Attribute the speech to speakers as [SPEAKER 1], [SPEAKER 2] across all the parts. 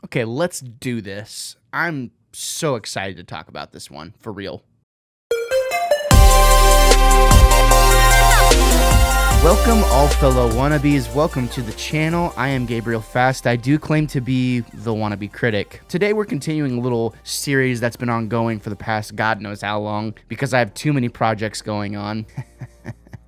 [SPEAKER 1] Okay, let's do this. I'm so excited to talk about this one, for real. Welcome, all fellow wannabes. Welcome to the channel. I am Gabriel Fast. I do claim to be the wannabe critic. Today, we're continuing a little series that's been ongoing for the past God knows how long because I have too many projects going on.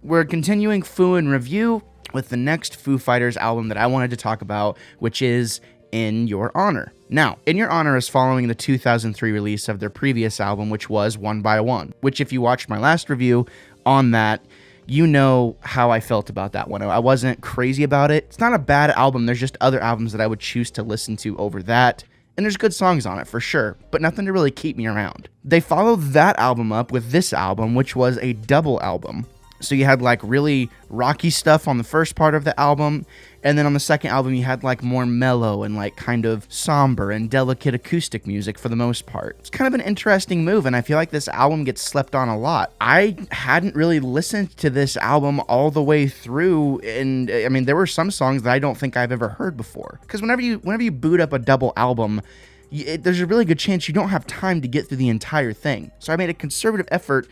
[SPEAKER 1] We're continuing Foo in Review with the next Foo Fighters album that I wanted to talk about, which is In Your Honor. Now, In Your Honor is following the 2003 release of their previous album, which was One by One, which if you watched my last review on that, you know how I felt about that one. I wasn't crazy about it. It's not a bad album. There's just other albums that I would choose to listen to over that. And there's good songs on it for sure, but nothing to really keep me around. They followed that album up with this album, which was a double album. So you had like really rocky stuff on the first part of the album, and then on the second album you had like more mellow and like kind of somber and delicate acoustic music for the most part. It's kind of an interesting move, and I feel like this album gets slept on a lot. I hadn't really listened to this album all the way through, and I mean there were some songs that I don't think I've ever heard before. Because whenever you boot up a double album, there's a really good chance you don't have time to get through the entire thing. So I made a concerted effort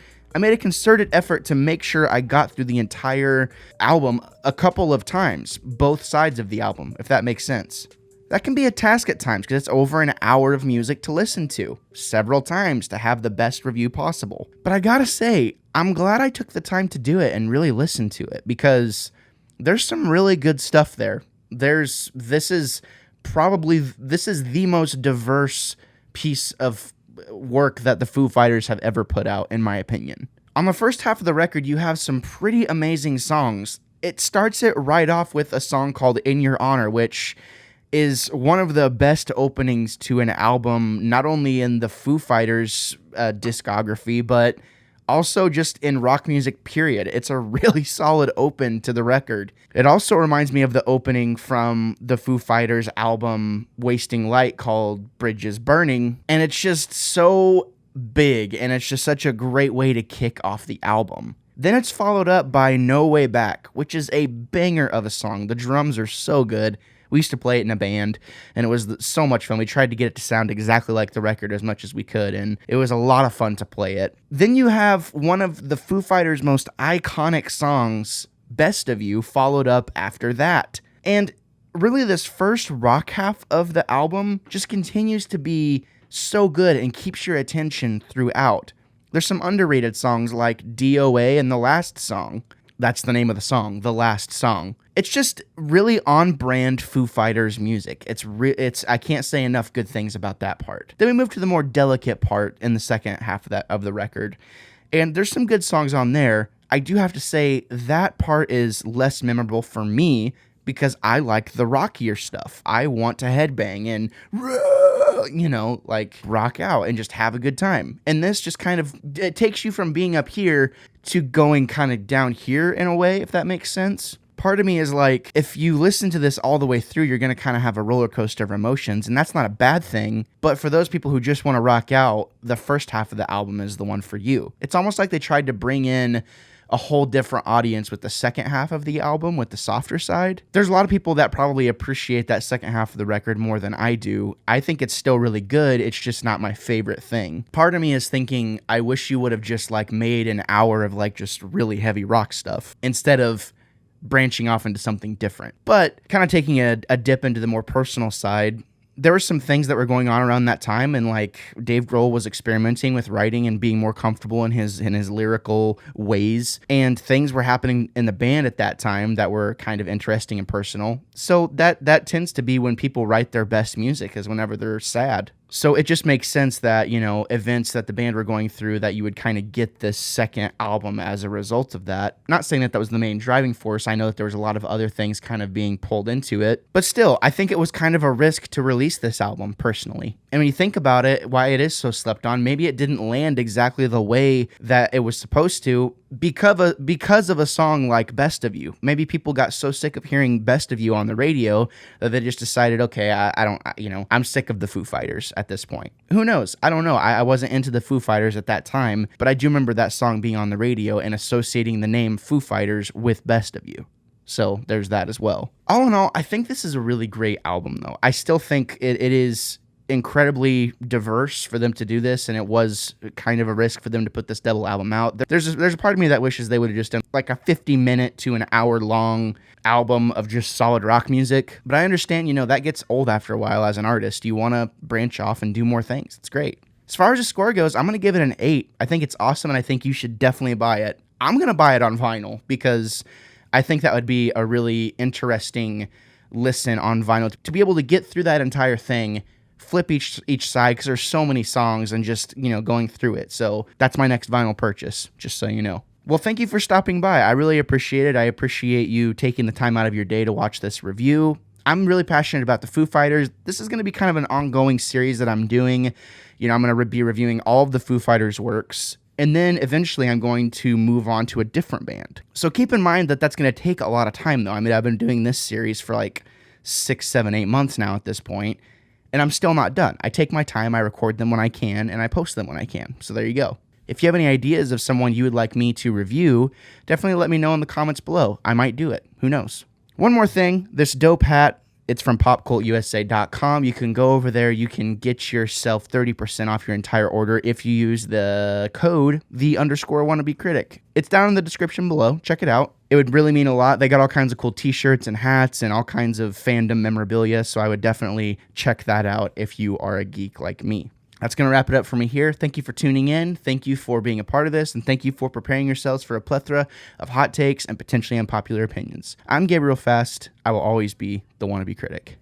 [SPEAKER 1] to make sure I got through the entire album a couple of times, both sides of the album, if that makes sense. That can be a task at times because it's over an hour of music to listen to, several times to have the best review possible. But I gotta say, I'm glad I took the time to do it and really listen to it because there's some really good stuff there. This is the most diverse piece of work that the Foo Fighters have ever put out, in my opinion. On the first half of the record, you have some pretty amazing songs. It starts it right off with a song called In Your Honor, which is one of the best openings to an album, not only in the Foo Fighters discography, but also just in rock music, period. It's a really solid open to the record. It also reminds me of the opening from the Foo Fighters album Wasting Light called Bridges Burning, and it's just so big, and it's just such a great way to kick off the album. Then it's followed up by No Way Back, which is a banger of a song. The drums are so good. We used to play it in a band, and it was so much fun. We tried to get it to sound exactly like the record as much as we could, and it was a lot of fun to play it. Then you have one of the Foo Fighters' most iconic songs, Best of You, followed up after that. And really, this first rock half of the album just continues to be so good and keeps your attention throughout. There's some underrated songs like DOA and The Last Song. That's the name of the song, The Last Song. It's just really on-brand Foo Fighters music. I can't say enough good things about that part. Then we move to the more delicate part in the second half of the record, and there's some good songs on there. I do have to say that part is less memorable for me because I like the rockier stuff. I want to headbang and, like rock out and just have a good time. And this just kind of, it takes you from being up here to going kind of down here in a way, if that makes sense. Part of me is like, if you listen to this all the way through, you're going to kind of have a roller coaster of emotions, and that's not a bad thing. But for those people who just want to rock out, the first half of the album is the one for you. It's almost like they tried to bring in a whole different audience with the second half of the album, with the softer side. There's a lot of people that probably appreciate that second half of the record more than I do. I think it's still really good. It's just not my favorite thing. Part of me is thinking, I wish you would have just like made an hour of like just really heavy rock stuff instead of branching off into something different. But kind of taking a dip into the more personal side, there were some things that were going on around that time, and like Dave Grohl was experimenting with writing and being more comfortable in his lyrical ways, and things were happening in the band at that time that were kind of interesting and personal. So that tends to be when people write their best music, is whenever they're sad. So it just makes sense that, events that the band were going through, that you would kind of get this second album as a result of that. Not saying that was the main driving force. I know that there was a lot of other things kind of being pulled into it. But still, I think it was kind of a risk to release this album, personally. And when you think about it, why it is so slept on, maybe it didn't land exactly the way that it was supposed to because of a song like Best of You. Maybe people got so sick of hearing Best of You on the radio that they just decided, okay, I'm sick of the Foo Fighters at this point. Who knows? I don't know. I wasn't into the Foo Fighters at that time, but I do remember that song being on the radio and associating the name Foo Fighters with Best of You. So there's that as well. All in all, I think this is a really great album, though. I still think it is incredibly diverse for them to do this, and it was kind of a risk for them to put this double album out. There's a part of me that wishes they would have just done like a 50-minute to an hour long album of just solid rock music. But I understand, that gets old after a while as an artist. You want to branch off and do more things. It's great. As far as the score goes, I'm going to give it an 8. I think it's awesome, and I think you should definitely buy it. I'm going to buy it on vinyl because I think that would be a really interesting listen on vinyl to be able to get through that entire thing, flip each side, because there's so many songs, and just, going through it. So that's my next vinyl purchase, just so you know. Well, thank you for stopping by. I really appreciate it. I appreciate you taking the time out of your day to watch this review. I'm really passionate about the Foo Fighters. This is going to be kind of an ongoing series that I'm doing. I'm going to be reviewing all of the Foo Fighters works. And then eventually I'm going to move on to a different band. So keep in mind that that's going to take a lot of time, though. I mean, I've been doing this series for like 6, 7, 8 months now at this point, and I'm still not done. I take my time, I record them when I can, and I post them when I can. So there you go. If you have any ideas of someone you would like me to review, definitely let me know in the comments below. I might do it. Who knows? One more thing, this dope hat, it's from popcultusa.com. You can go over there. You can get yourself 30% off your entire order if you use the code _wannabecritic. It's down in the description below. Check it out. It would really mean a lot. They got all kinds of cool t-shirts and hats and all kinds of fandom memorabilia, so I would definitely check that out if you are a geek like me. That's going to wrap it up for me here. Thank you for tuning in. Thank you for being a part of this. And thank you for preparing yourselves for a plethora of hot takes and potentially unpopular opinions. I'm Gabriel Fast. I will always be the wannabe critic.